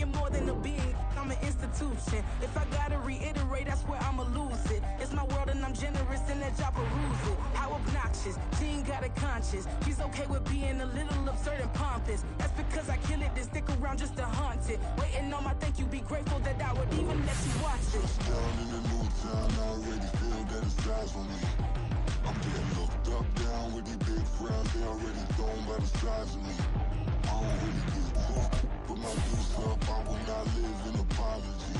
am more than a being, I'm an institution. If I gotta reiterate, that's where I'ma lose it. It's my world and I'm generous and that job peruse it. How obnoxious, she ain't got a conscience. She's okay with being a little absurd and pompous. That's because I kill it, then stick around just to haunt it. Waiting on my thank you, be grateful that I would even let you watch it. Down in the new town, I already feel that it's eyes on me. I'm getting looked up, down with these big frowns, they already thrown by the size of me. I don't really get caught, put my goose up, I will not live in apology.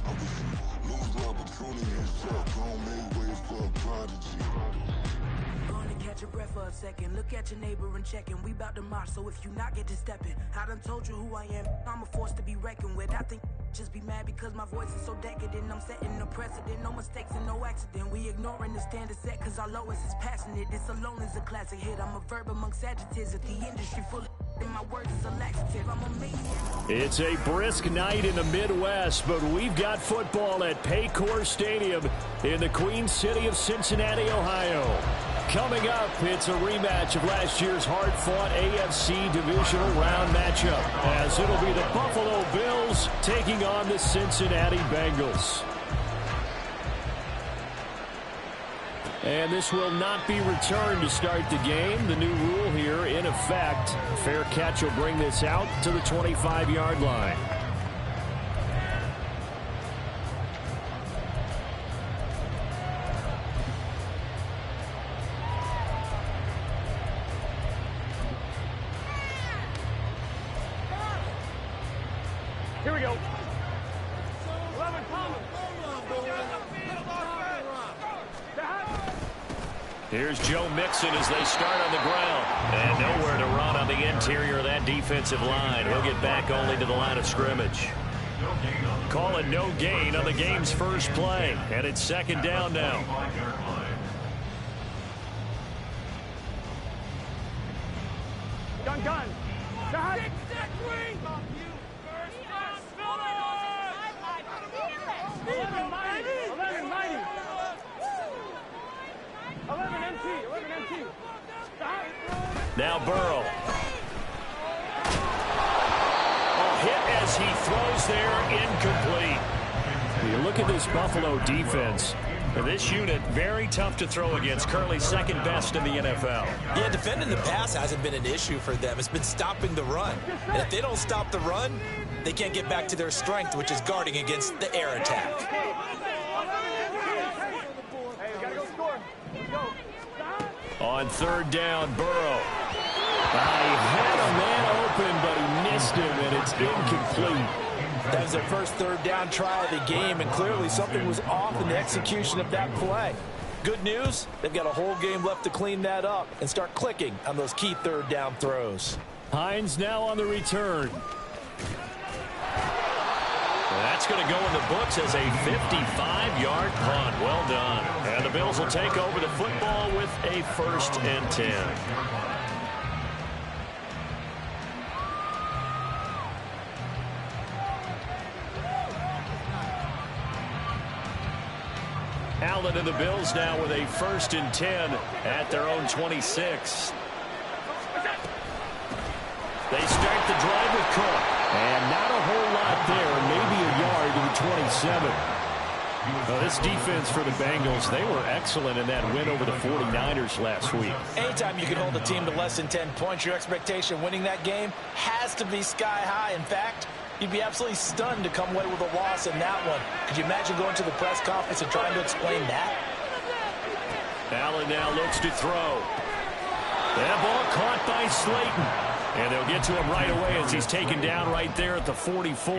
I wish you lose the opportunity yourself, don't make way for a prodigy. Catch your breath for a second. Look at your neighbor and check in. We bout to march, so if you not get to stepping, I done told you who I am. I'm a force to be reckoned with. I think just be mad because my voice is so decadent. I'm setting a precedent. No mistakes and no accident. We ignoring the standard set because our lowest is passionate. This alone is a classic hit. I'm a verb amongst adjectives. If the industry full of and my words is a laxative, I'm a maniac. It's a brisk night in the Midwest, but we've got football at Paycor Stadium in the Queen City of Cincinnati, Ohio. Coming up, it's a rematch of last year's hard-fought AFC divisional round matchup, as it'll be the Buffalo Bills taking on the Cincinnati Bengals. And this will not be returned to start the game. The new rule here in effect. Fair catch will bring this out to the 25-yard line. Here we go. Here's Joe Mixon as they start on the ground. And nowhere to run on the interior of that defensive line. He'll get back only to the line of scrimmage. Call it no gain on the game's first play. And it's second down now. Gun. Now Burrow. Hit as he throws there, incomplete. You look at this Buffalo defense. This unit, very tough to throw against. Currently second best in the NFL. Yeah, defending the pass hasn't been an issue for them. It's been stopping the run. And if they don't stop the run, they can't get back to their strength, which is guarding against the air attack. On third down, Burrow. He had a man open, but he missed him, and it's incomplete. That was their first third down try of the game, and clearly something was off in the execution of that play. Good news, they've got a whole game left to clean that up and start clicking on those key third down throws. Hines now on the return. That's going to go in the books as a 55-yard punt. Well done. And the Bills will take over the football with a 1st and 10. Allen and the Bills now with a 1st and 10 at their own 26. They start the drive with Cook. And not a whole lot there, maybe a yard to the 27. This defense for the Bengals, they were excellent in that win over the 49ers last week. Anytime you can hold a team to less than 10 points, your expectation winning that game has to be sky high. In fact, you'd be absolutely stunned to come away with a loss in that one. Could you imagine going to the press conference and trying to explain that? Allen now looks to throw. That ball caught by Slayton. And they'll get to him right away as he's taken down right there at the 44.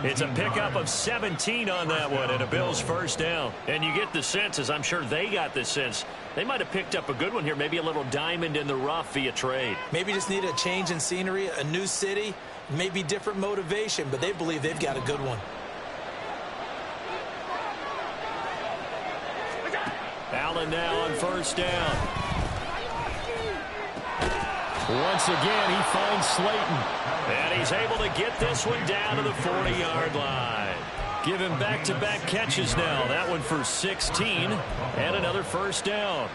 It's a pickup of 17 on that one and a Bills 1st down. And you get the sense, as I'm sure they got the sense, they might have picked up a good one here, maybe a little diamond in the rough via trade. Maybe just need a change in scenery, a new city, maybe different motivation, but they believe they've got a good one. Allen now on 1st down. Once again, he finds Slayton. And he's able to get this one down to the 40-yard line. Give him back-to-back catches now. That one for 16 and another 1st down.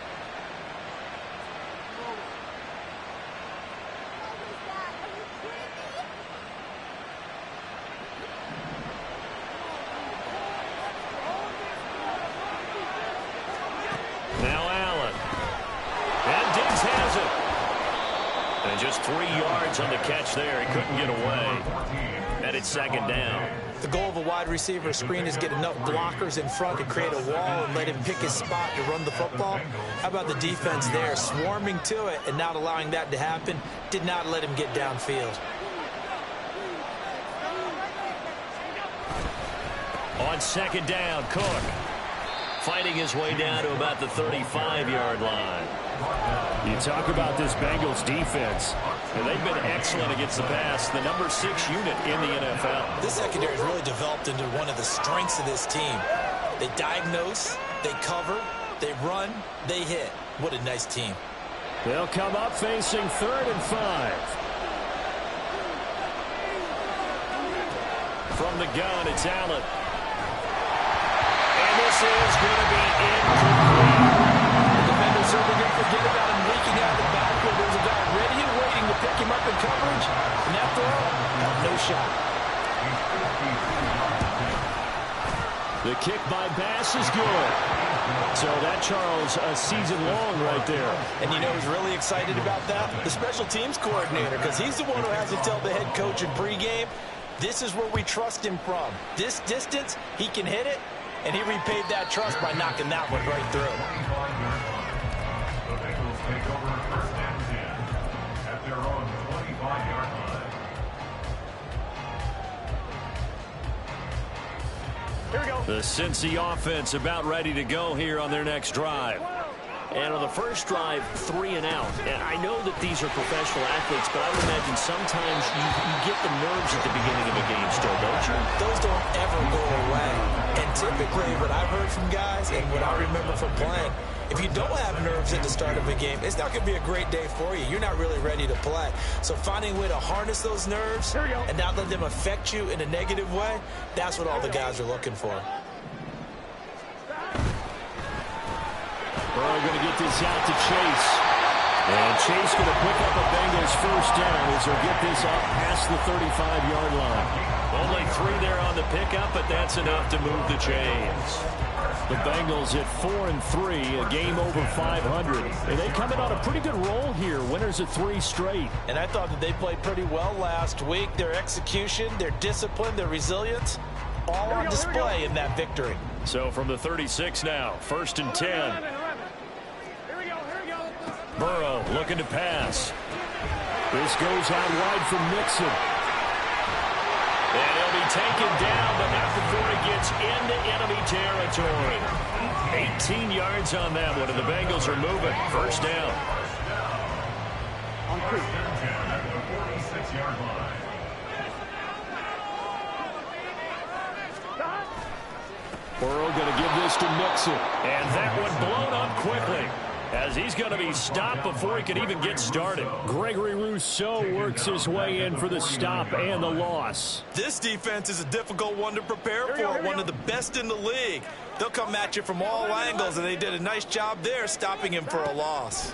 just 3 yards on the catch there. He couldn't get away. And it's second down. The goal of a wide receiver screen is get enough blockers in front to create a wall and let him pick his spot to run the football. How about the defense there, swarming to it and not allowing that to happen? Did not let him get downfield. On second down, Cook fighting his way down to about the 35-yard line. You talk about this Bengals defense. And they've been excellent against the pass, the number 6 unit in the NFL. This secondary has really developed into one of the strengths of this team. They diagnose, they cover, they run, they hit. What a nice team. They'll come up facing 3rd and 5. From the gun, it's Allen. And this is going to be incomplete. The defender's certainly going to forget about him leaking out of the backfield. There's a guy ready and waiting to pick him up in coverage. And that throw, no shot. The kick by Bass is good. So that, Charles, a season long right there. And you know who's really excited about that? The special teams coordinator, because he's the one who has to tell the head coach in pregame, this is where we trust him from. This distance, he can hit it, and he repaid that trust by knocking that one right through. The Bengals take over 1st and 10 at their own 25-yard line. Here we go. The Cincy offense about ready to go here on their next drive. And on the first drive, 3 and out. And I know that these are professional athletes, but I would imagine sometimes you get the nerves at the beginning of a game still, don't you? Those don't ever go away. And typically what I've heard from guys and what I remember from playing, if you don't have nerves at the start of a game, it's not going to be a great day for you. You're not really ready to play. So finding a way to harness those nerves and not let them affect you in a negative way, that's what all the guys are looking for. Burrow going to get this out to Chase. And Chase going to pick up a Bengals first down as he'll get this up past the 35-yard line. Only 3 there on the pickup, but that's enough to move the chains. The Bengals at 4-3, a game over 500. And they come in on a pretty good roll here. Winners at 3 straight. And I thought that they played pretty well last week. Their execution, their discipline, their resilience, all on display in that victory. So from the 36 now, 1st and 10. Burrow looking to pass. This goes out wide from Mixon. And he'll be taken down, but not before he gets into enemy territory. 18 yards on that one, and the Bengals are moving. First down. On 1st and 10 at the 46-yard line. Burrow going to give this to Mixon. And that one blown up quickly, as he's going to be stopped before he can even get started. Gregory Rousseau works his way in for the stop and the loss. This defense is a difficult one to prepare for, one of the best in the league. They'll come at you from all angles, and they did a nice job there stopping him for a loss.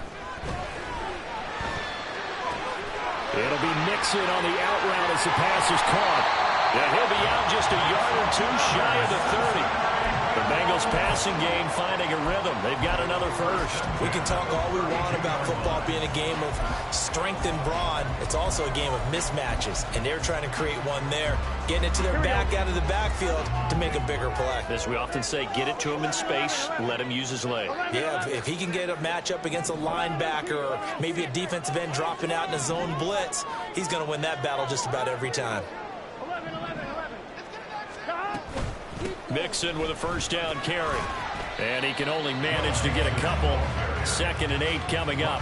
It'll be Mixon on the out route as the pass is caught. And he'll be out just a yard or 2 shy of the 30. The Bengals passing game finding a rhythm. They've got another first. We can talk all we want about football being a game of strength and brawn. It's also a game of mismatches, and they're trying to create one there, getting it to their back out of the backfield to make a bigger play. As we often say, get it to him in space, let him use his leg. Yeah, if he can get a matchup against a linebacker or maybe a defensive end dropping out in a zone blitz, he's going to win that battle just about every time. Mixon with a first down carry. And he can only manage to get a couple. 2nd and 8 coming up.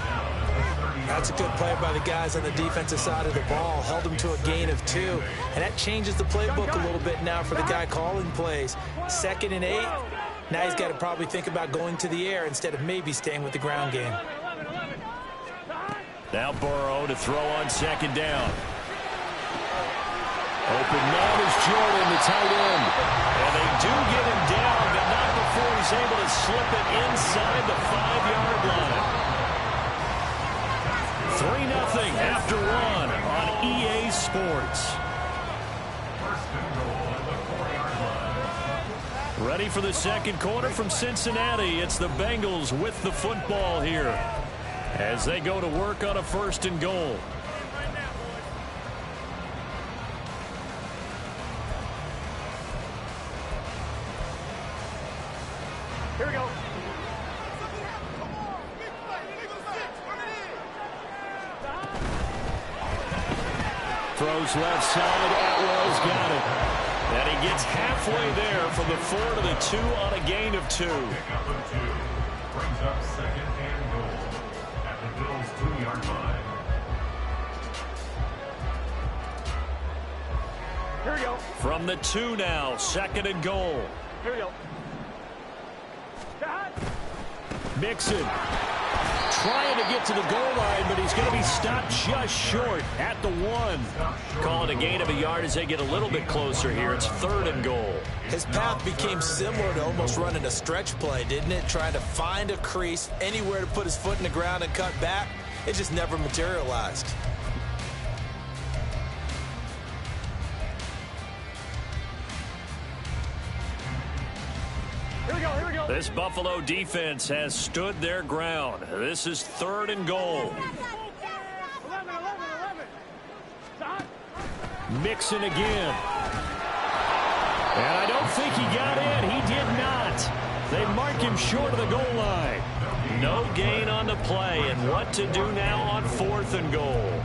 That's a good play by the guys on the defensive side of the ball. Held them to a gain of 2. And that changes the playbook a little bit now for the guy calling plays. 2nd and 8. Now he's got to probably think about going to the air instead of maybe staying with the ground game. Now Burrow to throw on 2nd down. Open man is Jordan, the tight end. And they do get him down, but not before he's able to slip it inside the 5-yard line. 3-0 after 1 on EA Sports. Ready for the second quarter from Cincinnati. It's the Bengals with the football here as they go to work on a 1st and goal. Here we go. Throws left side. Atwell's got it. And he gets halfway there from the 4 to the 2 on a gain of 2. Pick up a 2. Brings up second and goal at the Bills' 2-yard line. Here we go. From the 2 now, second and goal. Here we go. Shot. Mixon trying to get to the goal line, but he's going to be stopped just short at the 1. Call it a gain of a yard as they get a little bit closer here. It's third and goal. His path became similar to almost running a stretch play, didn't it? Trying to find a crease, anywhere to put his foot in the ground and cut back. It just never materialized. Here we go. Here we go. This Buffalo defense has stood their ground. This is third and goal. 11. Shot. Mixon again. And I don't think he got in. He did not. They mark him short of the goal line. No gain on the play, and what to do now on fourth and goal.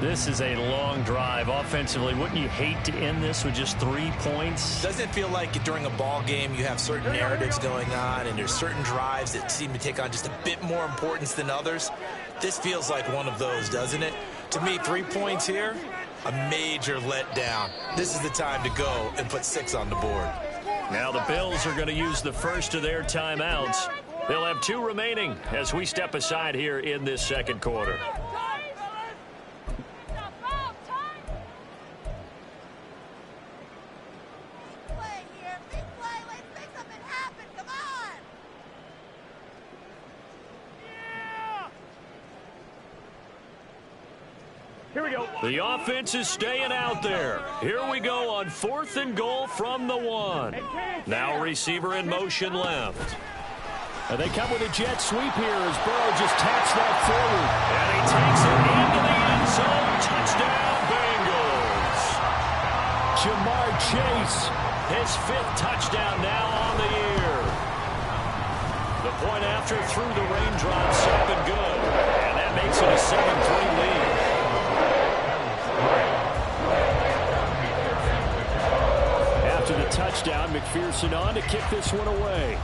This is a long drive offensively. Wouldn't you hate to end this with just 3 points? Doesn't it feel like during a ball game you have certain narratives going on and there's certain drives that seem to take on just a bit more importance than others? This feels like one of those, doesn't it? To me, 3 points here, a major letdown. This is the time to go and put 6 on the board. Now the Bills are going to use the first of their timeouts. They'll have 2 remaining as we step aside here in this second quarter. Here we go. The offense is staying out there. Here we go on fourth and goal from the 1. Now receiver in motion left. And they come with a jet sweep here as Burrow just taps that forward. And he takes it into the end zone. Touchdown, Bengals. Jamar Chase. His 5th touchdown now on the year. The point after through the raindrops up and good. And that makes it a 7-3 lead. After the touchdown, McPherson on to kick this one away.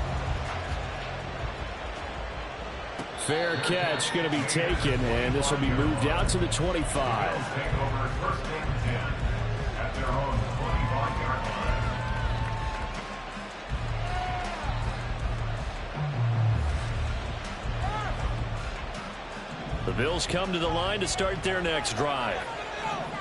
Fair catch going to be taken, and this will be moved out to the 25. Take over first and 10 at their own 25-yard line. The Bills come to the line to start their next drive.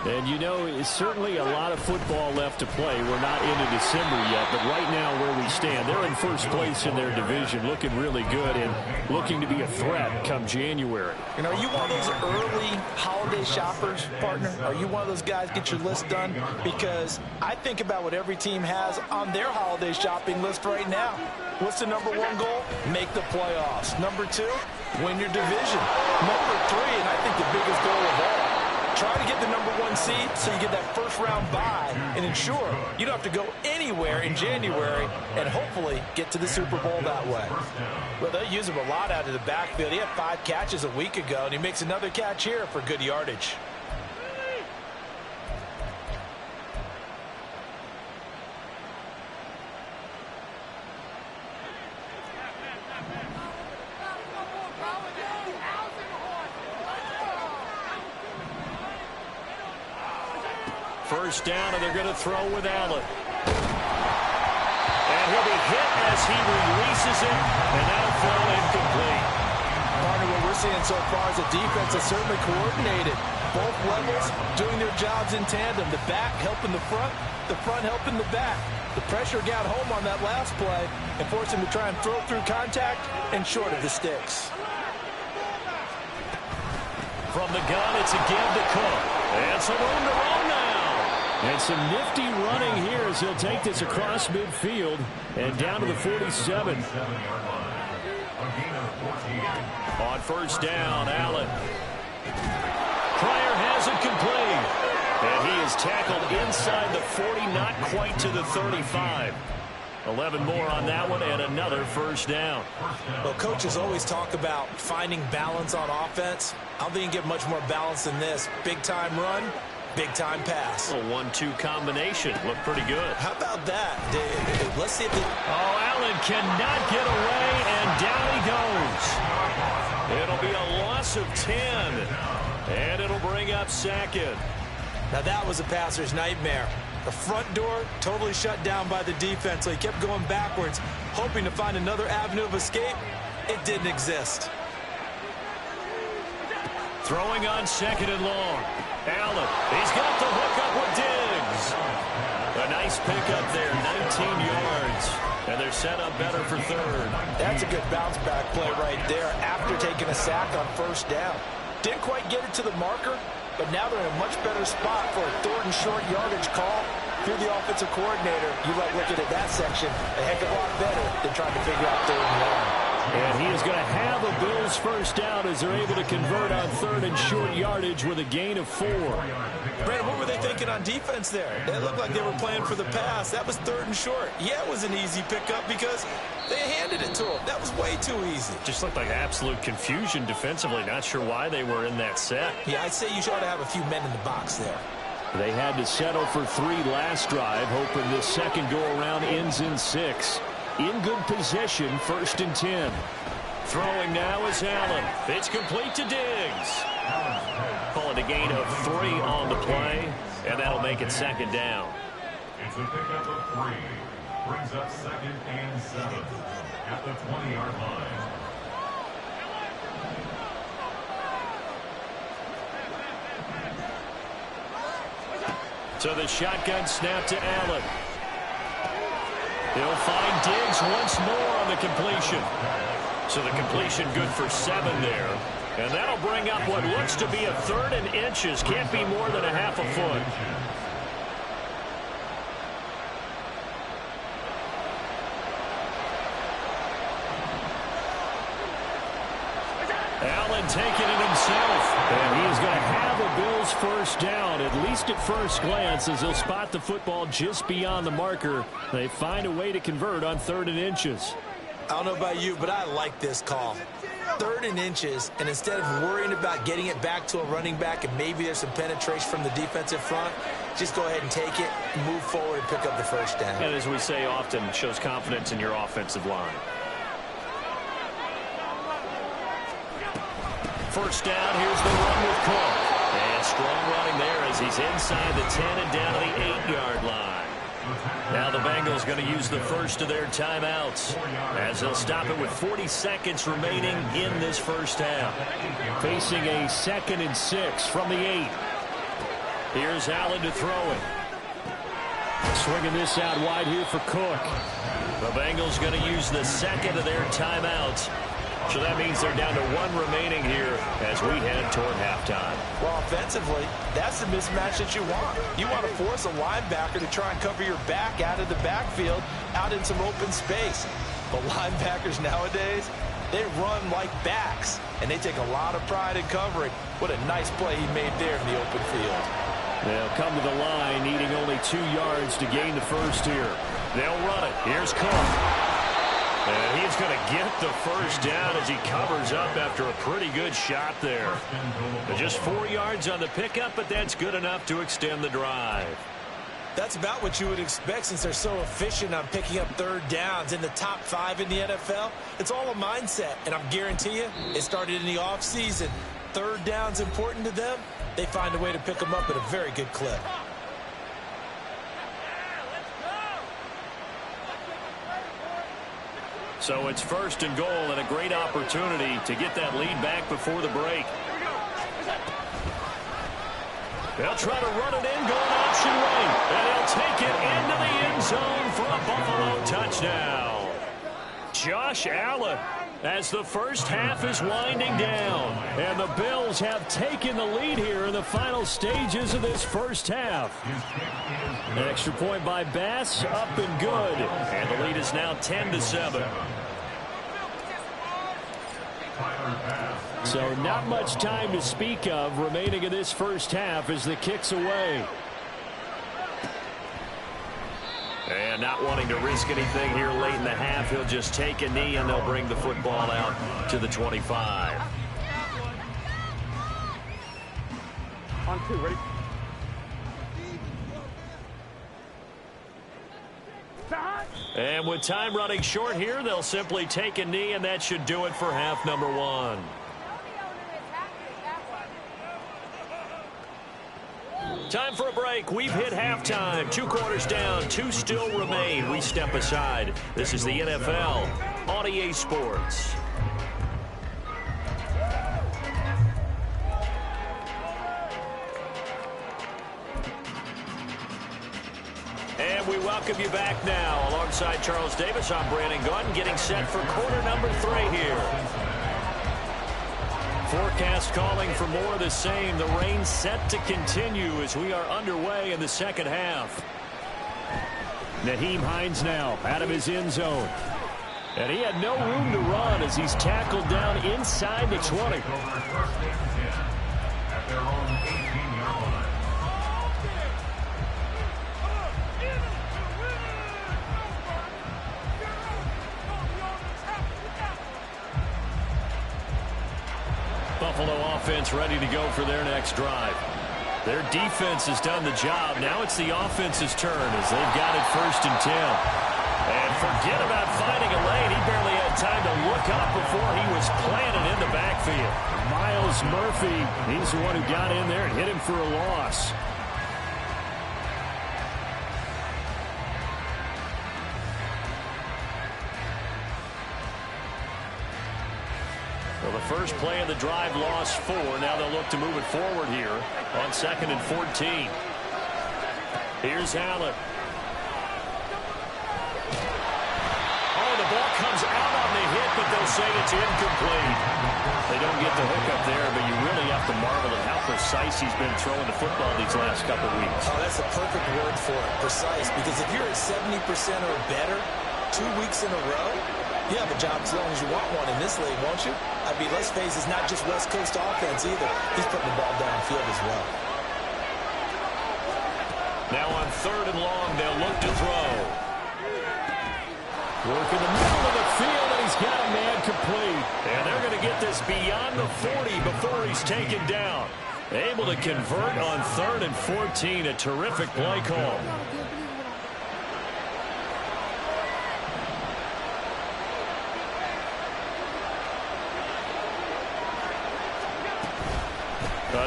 And you know, it's certainly a lot of football left to play. We're not into December yet, but right now where we stand, they're in first place in their division, looking really good and looking to be a threat come January. And are you one of those early holiday shoppers, partner? Are you one of those guys get your list done? Because I think about what every team has on their holiday shopping list right now. What's the number 1 goal? Make the playoffs. Number 2, win your division. Number 3, and I think the biggest goal of all, try to get the number 1 seed so you get that first-round bye and ensure you don't have to go anywhere in January and hopefully get to the Super Bowl that way. Well, they use him a lot out of the backfield. He had 5 catches a week ago, and he makes another catch here for good yardage. First down, and they're going to throw with Allen. And he'll be hit as he releases it, and that'll fall incomplete. Partner, what we're seeing so far is the defense is certainly coordinated. Both levels doing their jobs in tandem. The back helping the front helping the back. The pressure got home on that last play and forced him to try and throw through contact and short of the sticks. From the gun, it's a give to Cook. And some room to roll now. And some nifty running here as he'll take this across midfield and down to the 47. On first down, Allen. Pryor has it complete. And he is tackled inside the 40, not quite to the 35. 11 more on that one and another first down. Well, coaches always talk about finding balance on offense. I don't think you can get much more balance than this. Big-time run, big-time pass. A 1-2 combination. Looked pretty good. How about that? Let's see if Allen cannot get away, and down he goes. It'll be a loss of 10, and it'll bring up second. Now that was a passer's nightmare. The front door totally shut down by the defense, so he kept going backwards, hoping to find another avenue of escape. It didn't exist. Throwing on second and long. Allen, he's got the hook up with Diggs. A nice pickup there, 19 yards. And they're set up better for third. That's a good bounce back play right there after taking a sack on first down. Didn't quite get it to the marker, but now they're in a much better spot for a third and short yardage call. If you're the offensive coordinator, you like looking at that section a heck of a lot better than trying to figure out third and long. And he is going to have a Bills first down as they're able to convert on third and short yardage with a gain of 4. Brandon, what were they thinking on defense there? They looked like they were playing for the pass. That was third and short. Yeah, it was an easy pickup because they handed it to him. That was way too easy. Just looked like absolute confusion defensively. Not sure why they were in that set. Yeah, I'd say you should have a few men in the box there. They had to settle for 3 last drive, hoping this second go-around ends in 6. In good position, first and 10. Throwing now is Allen. It's complete to Diggs. Call it a gain of 3 on the play, and that'll make it second down. It's a pickup of 3. Brings up second and 7 at the 20-yard line. So the shotgun snap to Allen. He'll find Diggs once more on the completion. So the completion good for 7 there. And that'll bring up what looks to be a third and inches. Can't be more than a half a foot. Allen taking it himself. And he is going to have a Bills first down, at least at first glance, as he'll spot the football just beyond the marker. They find a way to convert on third and inches. I don't know about you, but I like this call. Third and inches, and instead of worrying about getting it back to a running back and maybe there's some penetration from the defensive front, just go ahead and take it, move forward, and pick up the first down. And as we say often, shows confidence in your offensive line. First down, here's the run with Cook. And strong running there as he's inside the 10 and down to the 8-yard line. Now the Bengals going to use the first of their timeouts as they'll stop it with 40 seconds remaining in this first half. Facing a 2nd and 6 from the 8. Here's Allen to throw it. Swinging this out wide here for Cook. The Bengals going to use the second of their timeouts. So that means they're down to 1 remaining here as we head toward halftime. Well, offensively, that's the mismatch that you want. You want to force a linebacker to try and cover your back out of the backfield, out in some open space. But linebackers nowadays, they run like backs, and they take a lot of pride in covering. What a nice play he made there in the open field. They'll come to the line, needing only 2 yards to gain the first here. They'll run it. Here's Cook. And he's going to get the first down as he covers up after a pretty good shot there. Just 4 yards on the pickup, but that's good enough to extend the drive. That's about what you would expect since they're so efficient on picking up third downs in the top 5 in the NFL. It's all a mindset, and I'm guarantee you it started in the offseason. Third down's important to them. They find a way to pick them up at a very good clip. So it's first and goal and a great opportunity to get that lead back before the break. They'll try to run it in, going option right. And they'll take it into the end zone for a Buffalo touchdown. Josh Allen, as the first half is winding down. And the Bills have taken the lead here in the final stages of this first half. An extra point by Bass, up and good. And the lead is now 10-7. So not much time to speak of remaining in this first half as the kick's away. And not wanting to risk anything here late in the half, he'll just take a knee and they'll bring the football out to the 25. On 2, ready? And with time running short here, they'll simply take a knee, and that should do it for half number 1. Time for a break. We've hit halftime. 2 quarters down, 2 still remain. We step aside. This is the NFL on EA Sports. And we welcome you back now. Alongside Charles Davis, I'm Brandon Gunn, getting set for quarter number 3 here. Forecast calling for more of the same. The rain set to continue as we are underway in the second half. Naheem Hines now out of his end zone. And he had no room to run as he's tackled down inside the 20. At their own 18-yard line. Buffalo offense ready to go for their next drive. Their defense has done the job. Now it's the offense's turn as they've got it 1st and 10. And forget about finding a lane. He barely had time to look up before he was planted in the backfield. Miles Murphy, he's the one who got in there and hit him for a loss. Well, the first play of the drive lost 4. Now they'll look to move it forward here on 2nd and 14. Here's Allen. Oh, the ball comes out on the hit, but they'll say it's incomplete. They don't get the hook up there, but you really have to marvel at how precise he's been throwing the football these last couple of weeks. Oh, that's the perfect word for it, precise, because if you're at 70% or better 2 weeks in a row, you have a job as long as you want one in this league, won't you? I mean, let's face it, it's not just West Coast offense either. He's putting the ball downfield as well. Now on 3rd and long, they'll look to throw. Work in the middle of the field, and he's got a man complete. And they're going to get this beyond the 40 before he's taken down. Able to convert on 3rd and 14. A terrific play call.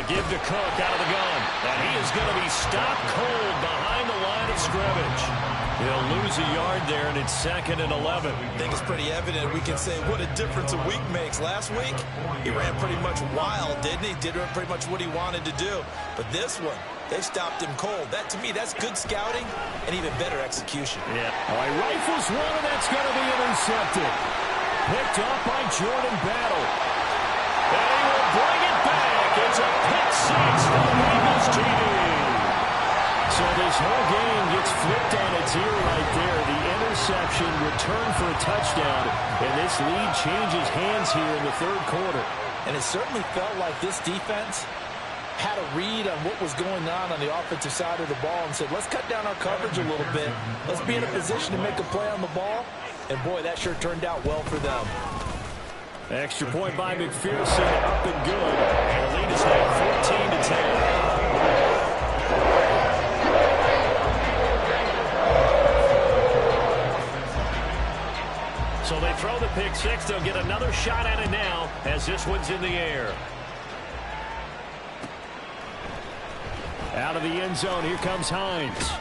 Give to Cook out of the gun. And he is going to be stopped cold behind the line of scrimmage. He'll lose a yard there, and it's 2nd and 11. I think it's pretty evident. We can say what a difference a week makes. Last week, he ran pretty much wild, didn't he? Did pretty much what he wanted to do. But this one, they stopped him cold. That, to me, that's good scouting and even better execution. Yeah. All right, rifles one, and that's going to be intercepted. Picked off by Jordan Battle. And he will bring it back. It's a pick 6 for the Bengals TD. So this whole game gets flipped on its ear right there. The interception, return for a touchdown, and this lead changes hands here in the 3rd quarter. And it certainly felt like this defense had a read on what was going on the offensive side of the ball and said, let's cut down our coverage a little bit. Let's be in a position to make a play on the ball. And, boy, that sure turned out well for them. Extra point by McPherson, up and good. And the lead is now 14-10. So they throw the pick 6. They'll get another shot at it now as this one's in the air. Out of the end zone, here comes Hines.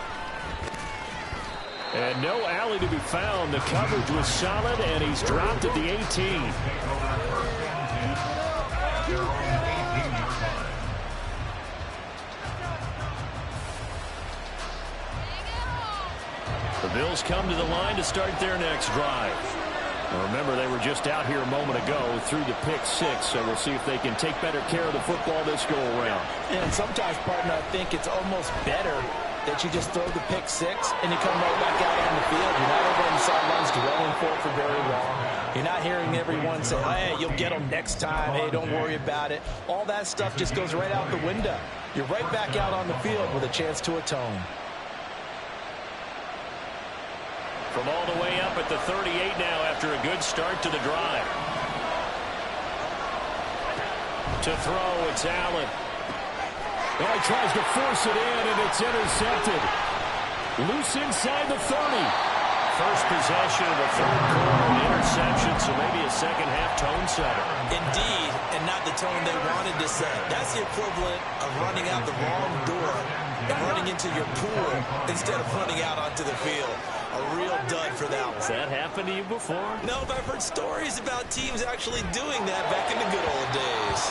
And no alley to be found. The coverage was solid, and he's dropped at the 18. The Bills come to the line to start their next drive. Well, remember, they were just out here a moment ago through the pick 6, so we'll see if they can take better care of the football this go-around. And sometimes, partner, I think it's almost better that you just throw the pick 6 and you come right back out on the field. You're not over on the sidelines dwelling for very long. You're not hearing everyone say, hey, you'll get them next time. Hey, don't worry about it. All that stuff just goes right out the window. You're right back out on the field with a chance to atone. From all the way up at the 38 now after a good start to the drive. To throw, it's Allen. Oh, he tries to force it in, and it's intercepted. Loose inside the 30. First possession of the third quarter, interception, so maybe a second-half tone setter. Indeed, and not the tone they wanted to set. That's the equivalent of running out the wrong door and running into your pool instead of running out onto the field. A real dud for that one. Has that happened to you before? No, but I've heard stories about teams actually doing that back in the good old days.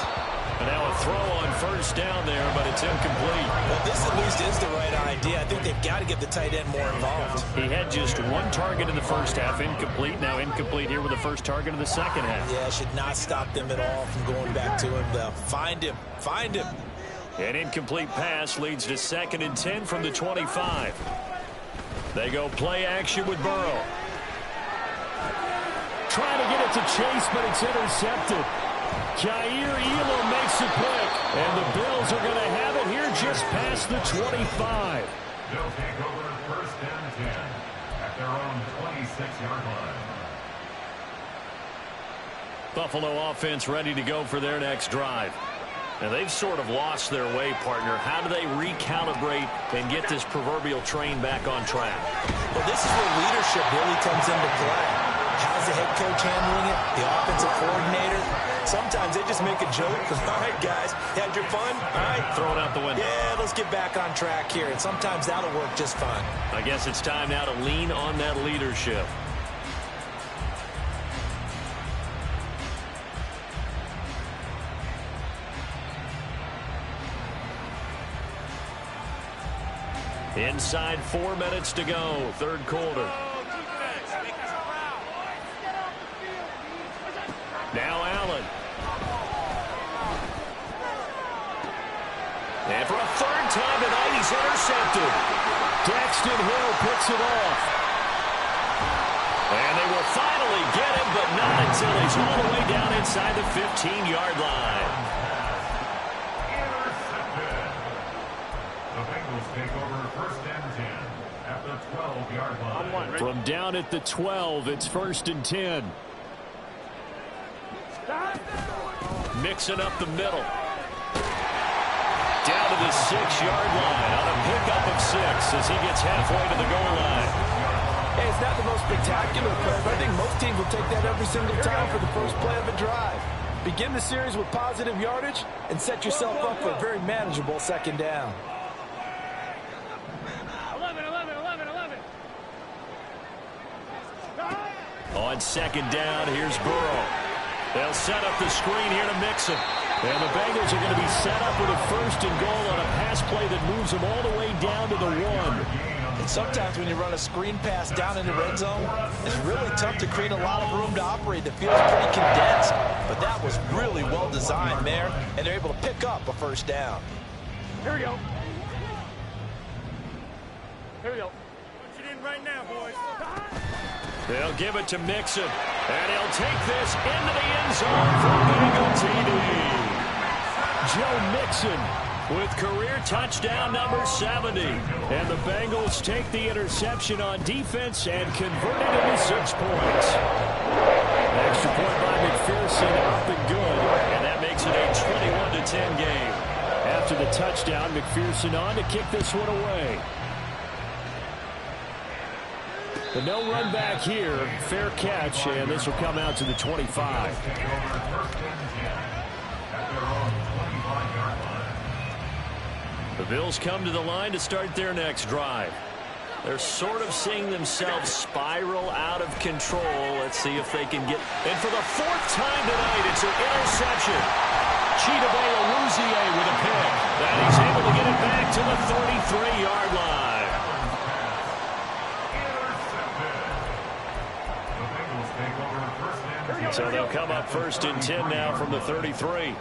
And now a throw on first down there, but it's incomplete. Well, this at least is the right idea. I think they've got to get the tight end more involved. He had just one target in the first half, incomplete. Now incomplete here with the first target of the second half. Yeah, should not stop them at all from going back to him. They'll find him. Find him. An incomplete pass leads to 2nd and 10 from the 25. They go play action with Burrow. Trying to get it to Chase, but it's intercepted. Jair Elam makes it quick, and the Bills are going to have it here just past the 25. They'll take over 1st and 10 at their own 26-yard line. Buffalo offense ready to go for their next drive. And they've sort of lost their way, partner. How do they recalibrate and get this proverbial train back on track? Well, this is where leadership really comes into play. How's the head coach handling it? The offensive coordinator? Sometimes they just make a joke. All right, guys, had your fun? All right. Throw it out the window. Yeah, let's get back on track here. And sometimes that'll work just fine. I guess it's time now to lean on that leadership. Inside 4 minutes to go, third quarter. Now Allen. And for a third time tonight, he's intercepted. Daxton Hill picks it off. And they will finally get him, but not until he's all the way down inside the 15-yard line. The Bengals take over 1st and 10 at the 12-yard line. From down at the 12, it's 1st and 10. Mixing up the middle. Down to the 6-yard line on a pickup of 6 as he gets halfway to the goal line. Hey, it's not the most spectacular play, but I think most teams will take that every single time for the first play of a drive. Begin the series with positive yardage and set yourself up for a very manageable second down. 11. On second down, here's Burrow. They'll set up the screen here to Mixon. And the Bengals are going to be set up with a 1st and goal on a pass play that moves them all the way down to the 1. And sometimes when you run a screen pass down in the red zone, it's really tough to create a lot of room to operate. The field's pretty condensed, but that was really well designed there, and they're able to pick up a 1st down. Here we go. Put it in right now, boys. They'll give it to Mixon, and he'll take this into the end zone for Bengal TD. Joe Mixon with career touchdown number 70. And the Bengals take the interception on defense and convert it into 6 points. Extra point by McPherson, up and good. And that makes it a 21-10 game. After the touchdown, McPherson on to kick this one away. The no run back here, fair catch, and this will come out to the 25. The Bills come to the line to start their next drive. They're sort of seeing themselves spiral out of control. Let's see if they can get... And for the 4th time tonight, it's an interception. Chidobe Awuzie with a pick. And he's able to get it back to the 33-yard line. So they'll come up 1st and 10 now from the 33.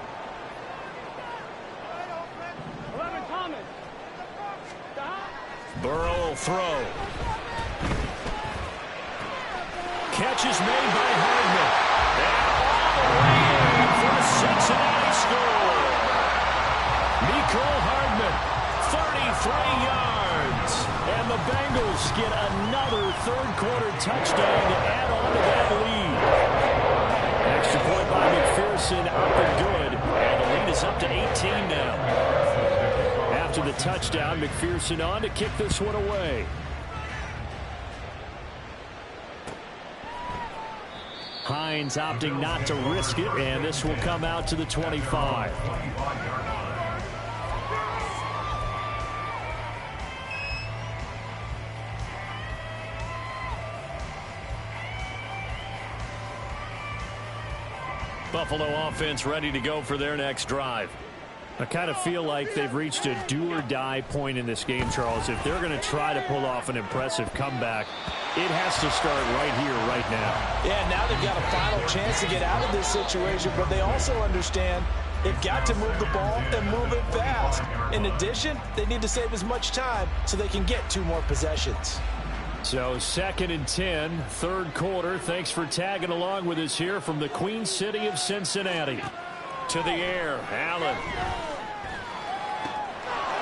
Burrow will throw. Catch is made by Hardman. And all the way in for a Cincinnati score. Mecole Hardman, 33 yards. And And the Bengals get another third-quarter touchdown to add on to that lead. Extra point by McPherson, up and good. And the lead is up to 18 now. After the touchdown, McPherson on to kick this one away. Hines opting not to risk it, and this will come out to the 25. Buffalo offense ready to go for their next drive. I kind of feel like they've reached a do-or-die point in this game, Charles. If they're going to try to pull off an impressive comeback, it has to start right here, right now. Yeah, now they've got a final chance to get out of this situation, but they also understand they've got to move the ball and move it fast. In addition, they need to save as much time so they can get 2 more possessions. So 2nd and 10, third quarter. Thanks for tagging along with us here from the Queen City of Cincinnati. To the air, Allen.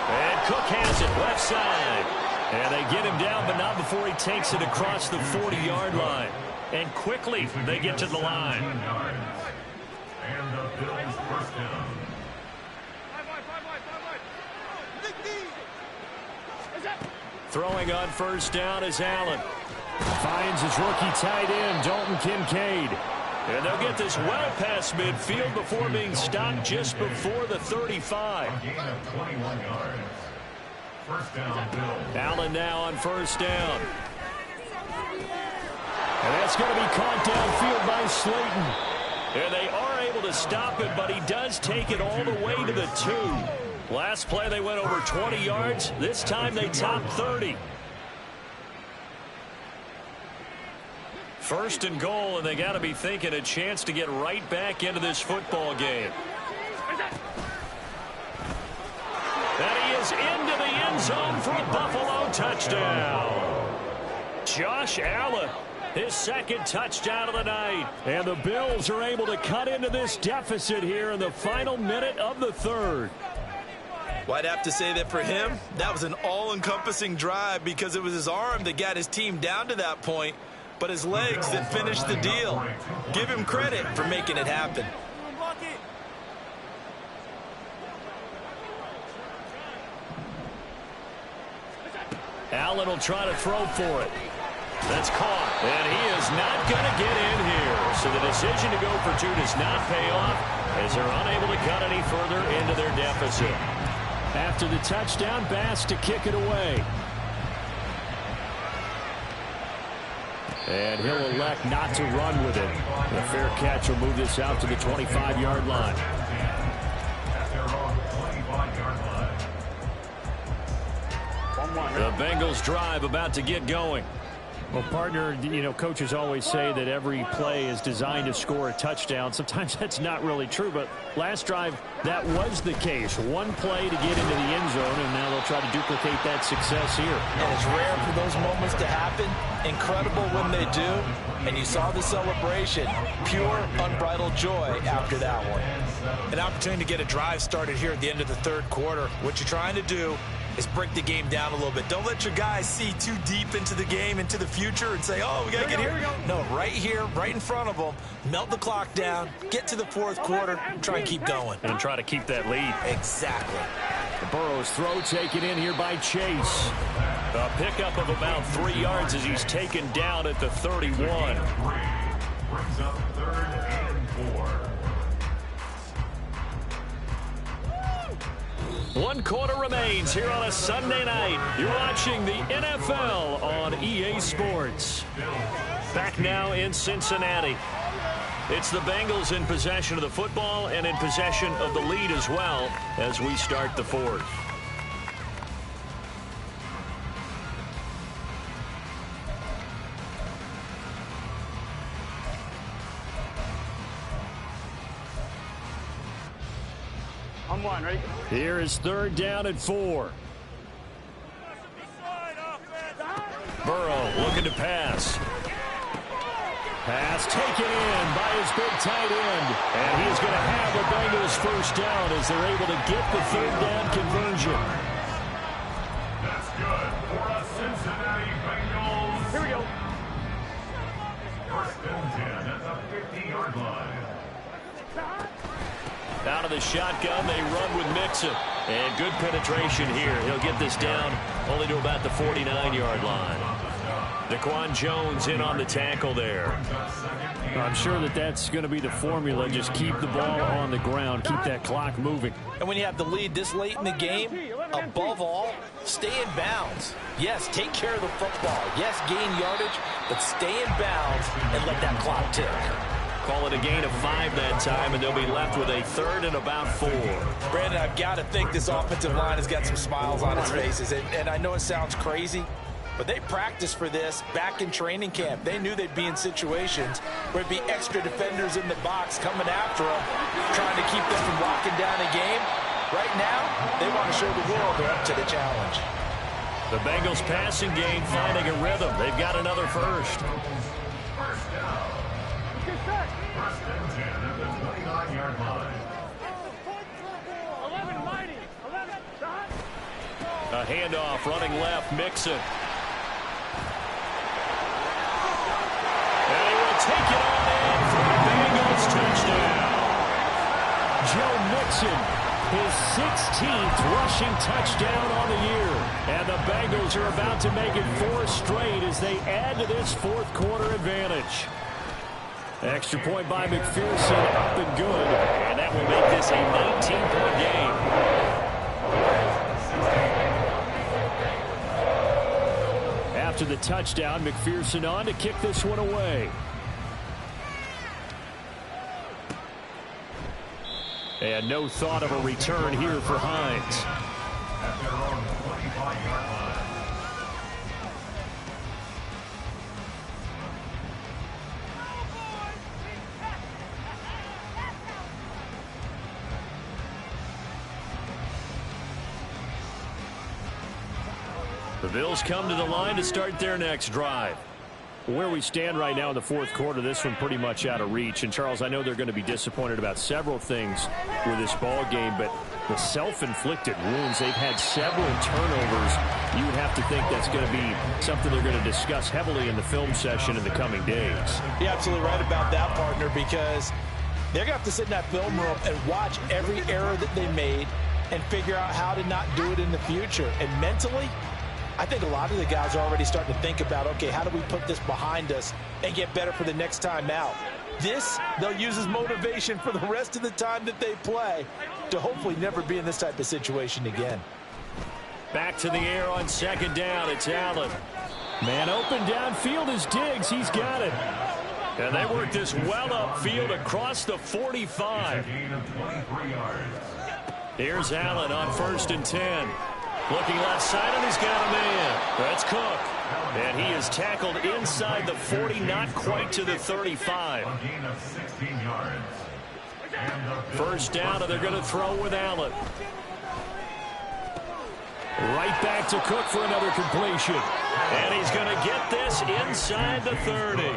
And Cook has it, left side. And they get him down, but not before he takes it across the 40-yard line. And quickly, they get to the line. And the Bills first down. Throwing on first down is Allen. Finds his rookie tight end, Dalton Kincaid. And they'll get this well past midfield before being stopped just before the 35. A gain of 21 yards. First down, Bills. Allen now on first down. And that's going to be caught downfield by Slayton. And they are able to stop it, but he does take it all the way to the 2. Last play they went over 20 yards. This time they topped 30. First and goal, and they got to be thinking a chance to get right back into this football game. And he is into the end zone for a Buffalo touchdown. Josh Allen, his second touchdown of the night. And the Bills are able to cut into this deficit here in the final minute of the third. Well, I'd have to say that for him, that was an all-encompassing drive because it was his arm that got his team down to that point, but his legs that finished the deal. Give him credit for making it happen. Allen will try to throw for it. That's caught, and he is not going to get in here. So the decision to go for 2 does not pay off as they're unable to cut any further into their deficit. After the touchdown, Bass to kick it away. And he'll elect not to run with it. The fair catch will move this out to the 25-yard line. At their own 25-yard line. The Bengals drive about to get going. Well, partner, you know, coaches always say that every play is designed to score a touchdown. Sometimes that's not really true, but last drive, that was the case. One play to get into the end zone, and now they'll try to duplicate that success here. And it's rare for those moments to happen. Incredible when they do. And you saw the celebration. Pure, unbridled joy after that one. An opportunity to get a drive started here at the end of the third quarter. What you're trying to do is break the game down a little bit. Don't let your guys see too deep into the game, into the future, and say, oh, we got to get here. No, right here, right in front of them. Melt the clock down, get to the fourth quarter, try and keep going. And try to keep that lead. Exactly. Burrow's throw taken in here by Chase. A pickup of about 3 yards as he's taken down at the 31. Brings up 3rd and 4. 1 quarter remains here on a Sunday night. You're watching the NFL on EA Sports. Back now in Cincinnati. It's the Bengals in possession of the football and in possession of the lead as well as we start the fourth. On 1, ready? Here is 3rd down and 4. Burrow looking to pass. Pass taken in by his big tight end. And he is going to have the Bengals first down as they're able to get the 3rd down conversion. That's good for a Cincinnati Bengals. Here we go. First and 10 at the 50-yard line. Out of the shotgun, they run with Mixon. And good penetration here. He'll get this down only to about the 49-yard line. Daquan Jones in on the tackle there. I'm sure that's going to be the formula. Just keep the ball on the ground. Keep that clock moving. And when you have the lead this late in the game, above all, stay in bounds. Yes, take care of the football. Yes, gain yardage, but stay in bounds and let that clock tick. Call it a gain of 5 that time, and they'll be left with a 3rd and about 4. Brandon, I've got to think this offensive line has got some smiles on its faces. And I know it sounds crazy, but they practiced for this back in training camp. They knew they'd be in situations where it'd be extra defenders in the box coming after them, trying to keep them from locking down a game. Right now, they want to show the world they're up to the challenge. The Bengals passing game finding a rhythm. They've got another first. First down. First and 10 at the 29-yard line. 11 mighty. 11 shot. A handoff running left, Mixon. And he will take it on in for a Bengals touchdown. Joe Mixon, his 16th rushing touchdown on the year. And the Bengals are about to make it 4 straight as they add to this fourth quarter advantage. Extra point by McPherson, up and good. And that will make this a 19-point game. After the touchdown, McPherson on to kick this one away. And no thought of a return here for Hines. At their own 25-yard line. The Bills come to the line to start their next drive. Where we stand right now in the fourth quarter, this one pretty much out of reach. And, Charles, I know they're going to be disappointed about several things with this ball game, but the self-inflicted wounds, they've had several turnovers. You would have to think that's going to be something they're going to discuss heavily in the film session in the coming days. You're absolutely right about that, partner, because they're going to have to sit in that film room and watch every error that they made and figure out how to not do it in the future. And mentally, I think a lot of the guys are already starting to think about, okay, how do we put this behind us and get better for the next time out? This, they'll use as motivation for the rest of the time that they play to hopefully never be in this type of situation again. Back to the air on second down. It's Allen. Man open downfield is Diggs. He's got it. And they work this well upfield across the 45. Gain of 23 yards. Here's Allen on 1st and 10. Looking left side, and he's got a man. That's Cook. And he is tackled inside the 40, not quite to the 35. A gain of 16 yards. First down, and they're going to throw with Allen. Right back to Cook for another completion. And he's going to get this inside the 30.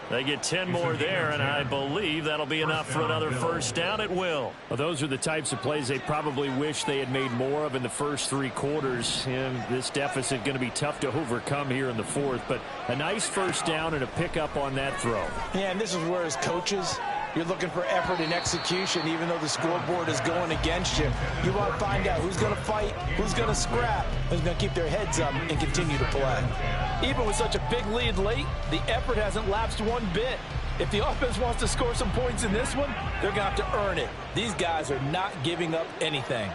They get 10 more there, and I believe that'll be enough for another first down at will. Well, those are the types of plays they probably wish they had made more of in the first 3 quarters. And this deficit going to be tough to overcome here in the fourth. But a nice first down and a pickup on that throw. Yeah, and this is where as coaches, you're looking for effort and execution, even though the scoreboard is going against you. You want to find out who's going to fight, who's going to scrap, who's going to keep their heads up and continue to play. Even with such a big lead late, the effort hasn't lapsed one bit. If the offense wants to score some points in this one, they're going to have to earn it. These guys are not giving up anything.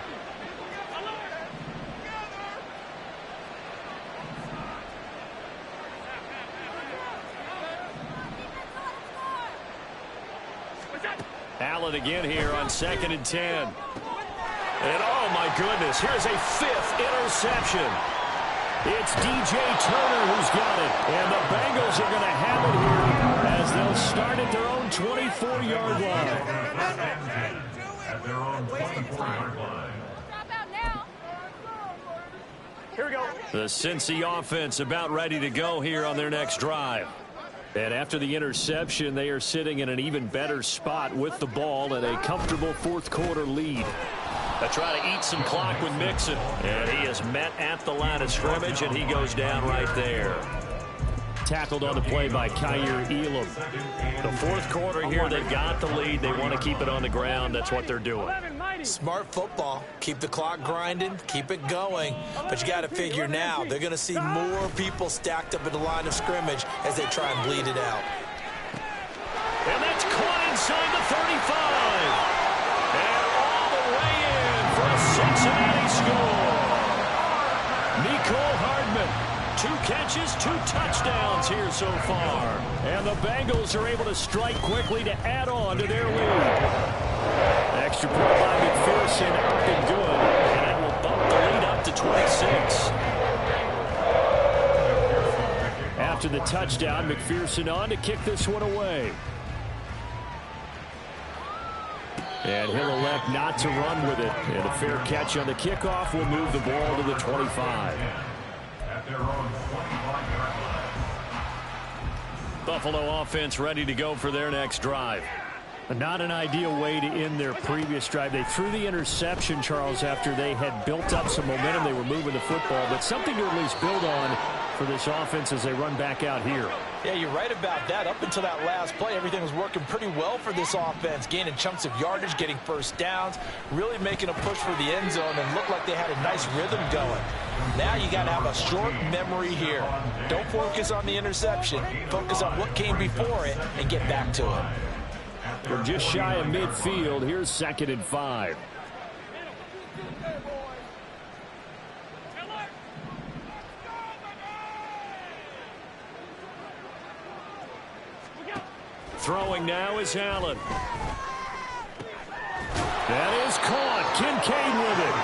Allen again here on 2nd and 10. And oh my goodness, here's a 5th interception. It's DJ Turner who's got it. And the Bengals are going to have it here as they'll start at their own 24-yard line. At their own 24-yard line. Here we go. The Cincy offense about ready to go here on their next drive. And after the interception, they are sitting in an even better spot with the ball and a comfortable fourth quarter lead. They try to eat some clock with Mixon. And he is met at the line of scrimmage, and he goes down right there. Tackled on the play by Kyer Elam. The fourth quarter here, they've got the lead. They want to keep it on the ground. That's what they're doing. Smart football. Keep the clock grinding, keep it going. But you got to figure now, they're going to see more people stacked up at the line of scrimmage as they try and bleed it out. And that's caught inside the 35. And all the way in for a Cincinnati score. Mecole Hardman. 2 catches, 2 touchdowns here so far. And the Bengals are able to strike quickly to add on to their lead. Extra point by McPherson up and good. And that will bump the lead up to 26. After the touchdown, McPherson on to kick this one away. And he'll elect not to run with it. And a fair catch on the kickoff will move the ball to the 25. Buffalo offense ready to go for their next drive. Not an ideal way to end their previous drive. They threw the interception, Charles, after they had built up some momentum. They were moving the football, but something to at least build on for this offense as they run back out here. Yeah, you're right about that. Up until that last play, everything was working pretty well for this offense, gaining chunks of yardage, getting first downs, really making a push for the end zone, and looked like they had a nice rhythm going. Now you got to have a short memory here. Don't focus on the interception. Focus on what came before it and get back to it. We're just shy of midfield. Here's 2nd and 5. Throwing now is Allen. That is caught. Kincaid with it.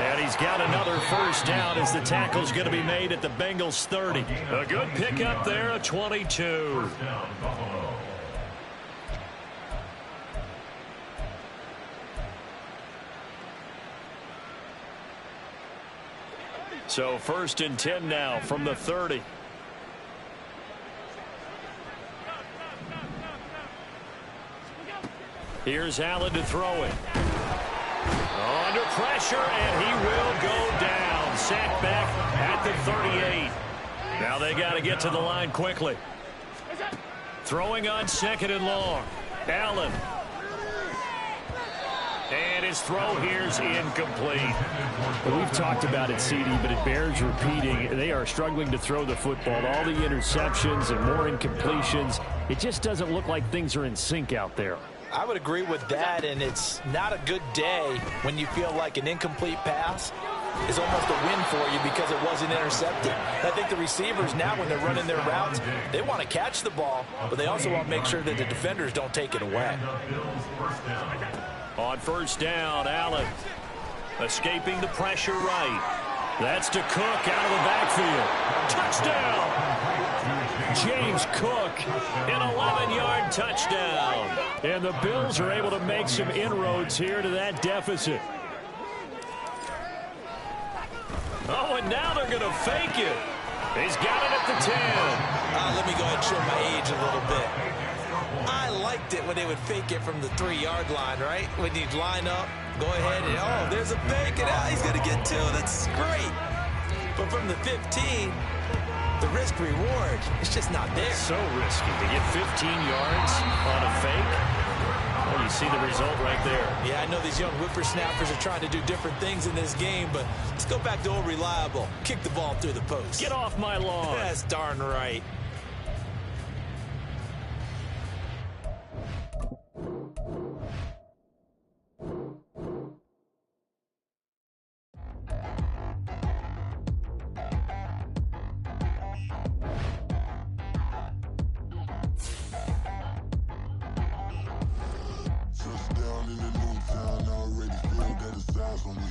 And he's got another first down as the tackle's going to be made at the Bengals 30. A good pickup there, a 22. So 1st and 10 now from the 30. Here's Allen to throw it. Under pressure, and he will go down. Sacked back at the 38. Now they got to get to the line quickly. Throwing on 2nd and long. Allen. And his throw here's incomplete. Well, we've talked about it, CD, but it bears repeating. They are struggling to throw the football. All the interceptions and more incompletions. It just doesn't look like things are in sync out there. I would agree with that, and it's not a good day when you feel like an incomplete pass is almost a win for you because it wasn't intercepted. I think the receivers now, when they're running their routes, they want to catch the ball, but they also want to make sure that the defenders don't take it away. On 1st down, Allen escaping the pressure right. That's to Cook out of the backfield. Touchdown! James Cook, an 11-yard touchdown. And the Bills are able to make some inroads here to that deficit. Oh, and now they're going to fake it. He's got it at the 10. Let me go ahead and show my age a little bit. I liked it when they would fake it from the 3-yard line, right? When you'd line up, go ahead and, oh, there's a fake, and he's going to get 2. That's great. But from the 15, the risk-reward, it's just not there. So risky to get 15 yards on a fake. Well, you see the result right there. Yeah, I know these young whippersnappers are trying to do different things in this game, but let's go back to old reliable. Kick the ball through the post. Get off my lawn. That's darn right. Touchdown in the new town, I already feel that it's eyes on me.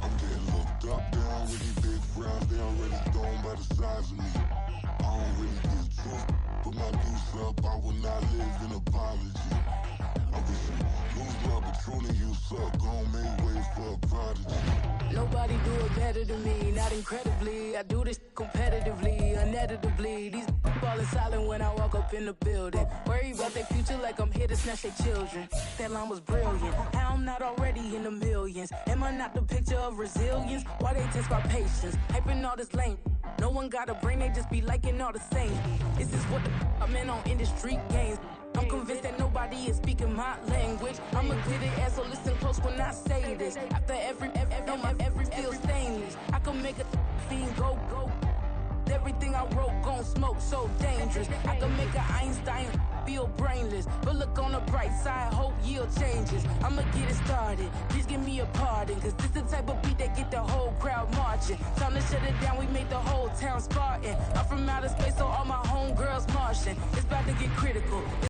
I'm getting looked up, down with these big frowns, they already thrown by the size of me. I don't really get tough, put my deuce up, I will not live in apology. I wish you lose love, but truly you suck. Gon' make way for a prodigy. Nobody do it better than me, not incredibly. I do this competitively, uneditably. These falling silent when I walk up in the building. Worry about their future like I'm here to snatch their children. That line was brilliant. How I'm not already in the millions? Am I not the picture of resilience? Why they test my patience? Hyping all this lame. No one got a brain, they just be liking all the same. This is what the I'm in on industry games. I'm convinced that nobody is speaking my language. I'm a good ass, so listen close when I say this. After every feel stainless. I can make a fiend go. Everything I wrote gon' smoke, so dangerous. I can make an Einstein feel brainless. But look on the bright side, hope yield changes. I'ma get it started, please give me a pardon. Cause this the type of beat that get the whole crowd marching. Time to shut it down, we made the whole town Spartan. I'm from outer space, so all my homegirls Martian. It's about to get critical.